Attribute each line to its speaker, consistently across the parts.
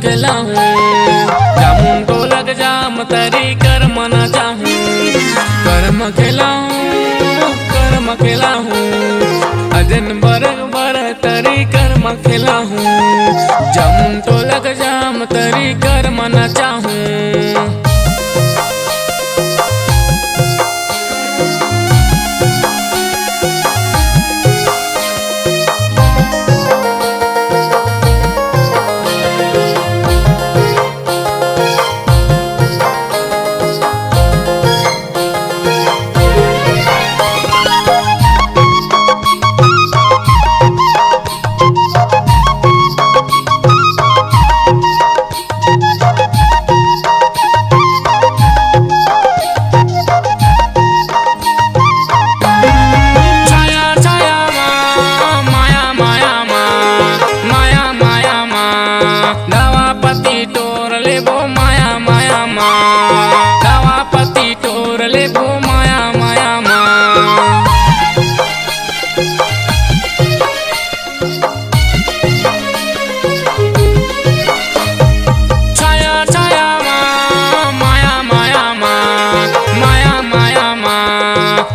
Speaker 1: खिलाऊं, जामुन ढोलक जाम तरी कर्म न चाहूं। कर्म खिलाऊं अजन बरग बर तरी कर्म खिलाऊं, जामुन ढोलक जाम तरी कर्म न चाहूं।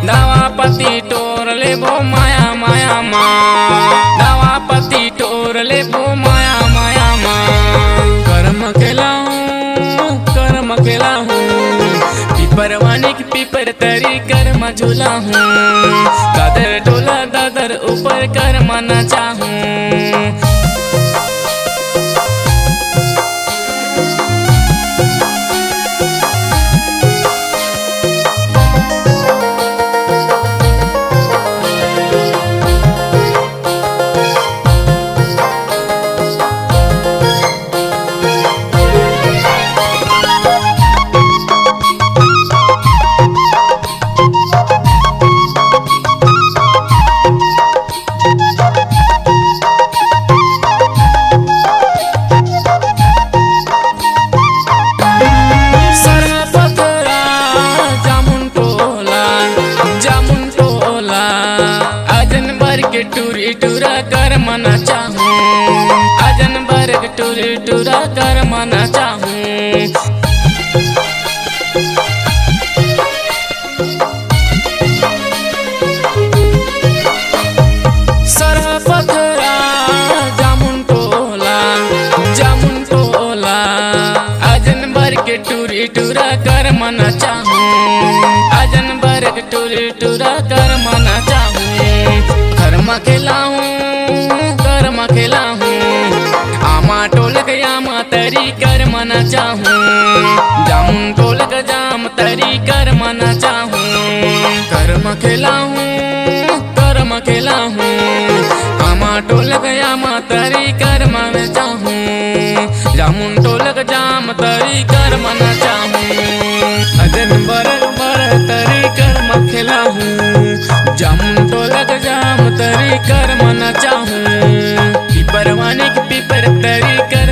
Speaker 1: दावापति टोर ले बो माया माया माँ, दावापति टोर ले बो माया माया माँ। कर्म खिलाऊं पिपरवानी की पिपर तरी कर्म झूलाऊं, दादर डोला दादर ऊपर कर्म न चाहूं। टूरी टूरा कर्म न चाहूं, अजन बरग टूरी टूरा कर्म न चाहूं। सरह पथरा जामुन टोला अजन बरग टूरी टूरा कर्म न चाहूं, अजन बरग टूरी टूरा कर्म न चाहूं। कर्म खिलाऊं आमा टोलक यामा तरी कर्म न चाहूं, जामुन ढोलक जाम तरी कर्म न चाहूं। कर्म खिलाऊं आमा टोलक यामा तरी कर्म न चाहूं, जामुन ढोलक जाम तरी कर्म न चाहूं। अजन बरग बर तरी कर्म खिलाऊं, जामुन ढोलक जाम तरी कर्म न चाहूं। पिपरवानी की पिपर तरी कर